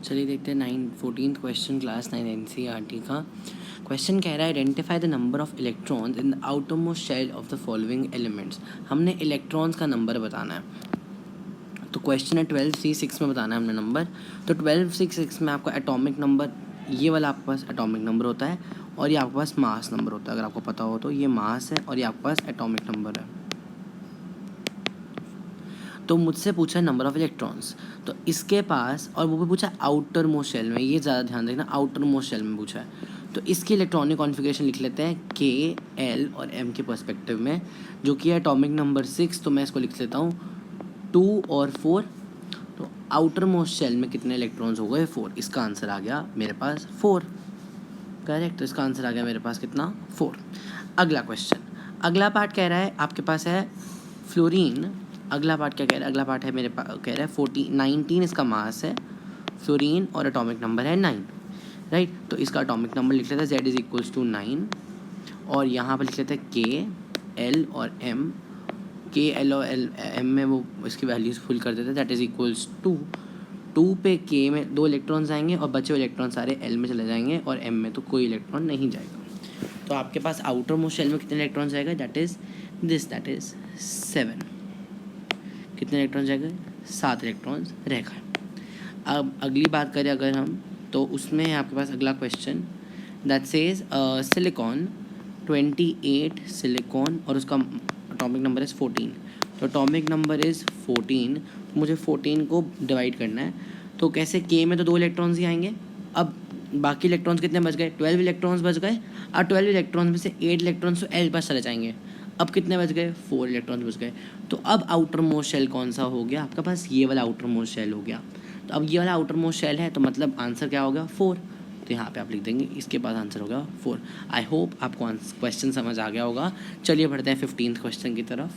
चलिए देखते हैं 14th क्वेश्चन क्लास 9 एनसीईआरटी का। क्वेश्चन कह रहा है identify the number of electrons in the outermost shell of the following elements. हमने इलेक्ट्रॉन्स का नंबर बताना है। तो क्वेश्चन है 12C6 में बताना है हमने नंबर। तो 12C6 में आपका एटॉमिक नंबर, ये वाला आपके पास एटॉमिक नंबर होता है और ये आपके पास मास नंबर होता है। अगर आपको पता हो तो ये मास है और ये आपके पास एटॉमिक नंबर है। तो मुझसे पूछा नंबर ऑफ इलेक्ट्रॉन्स, तो इसके पास, और वो भी पूछा आउटर मोस्ट शेल में, ये ज़्यादा ध्यान रखना, आउटर मोस्ट शेल में पूछा है। तो इसकी इलेक्ट्रॉनिक कॉन्फ़िगरेशन लिख लेते हैं के, एल और एम के पर्सपेक्टिव में, जो कि है एटॉमिक नंबर 6। तो मैं इसको लिख लेता हूँ 2 और 4। तो आउटर मोस्ट शेल में कितने इलेक्ट्रॉन्स हो गए? 4। इसका आंसर आ गया मेरे पास 4। करेक्ट। तो इसका आंसर आ गया मेरे पास कितना? 4। अगला क्वेश्चन, अगला पार्ट कह रहा है आपके पास है फ्लोरीन। अगला पार्ट क्या कह रहा है? अगला पार्ट है मेरे पास कह रहा है 19 इसका मास है फ्लोरीन और एटॉमिक नंबर है 9। राइट। तो इसका एटॉमिक नंबर लिख लेते हैं Z = 9 और यहाँ पर लिख लेते हैं के, एल और एम। के, एल और एम में वो इसकी वैल्यूज़ फुल कर देते हैं। दैट = 2 पे के में 2 इलेक्ट्रॉन्स आएंगे और बचे हुए इलेक्ट्रॉन सारे एल में चले जाएंगे और एम में तो कोई इलेक्ट्रॉन नहीं जाएगा। तो आपके पास आउटर मोस्ट शेल में कितने इलेक्ट्रॉन्स जाएगा? That is 7। कितने इलेक्ट्रॉन्स जाएंगे? 7 इलेक्ट्रॉन्स रह गए। अब अगली बात करें अगर हम, तो उसमें आपके पास अगला question that says silicon 28 silicon और उसका एटॉमिक नंबर इज़ 14। तो एटॉमिक नंबर इज़ 14, तो मुझे 14 को डिवाइड करना है। तो कैसे? के में तो 2 इलेक्ट्रॉन्स ही आएंगे। अब बाकी इलेक्ट्रॉन्स कितने बच गए? 12 इलेक्ट्रॉन्स बच गए और 12 इलेक्ट्रॉन्स में से 8 इलेक्ट्रॉन्स तो एल पास चले जाएंगे। अब कितने बच गए? 4 इलेक्ट्रॉन्स बच गए। तो अब आउटर मोस्ट शेल कौन सा हो गया आपके पास? ये वाला आउटर मोस्ट शेल हो गया। तो अब ये वाला आउटर मोस्ट शेल है, तो मतलब आंसर क्या होगा? 4। तो यहाँ पे आप लिख देंगे, इसके बाद आंसर होगा 4। आई होप आपको क्वेश्चन समझ आ गया होगा। चलिए बढ़ते हैं 15th क्वेश्चन की तरफ।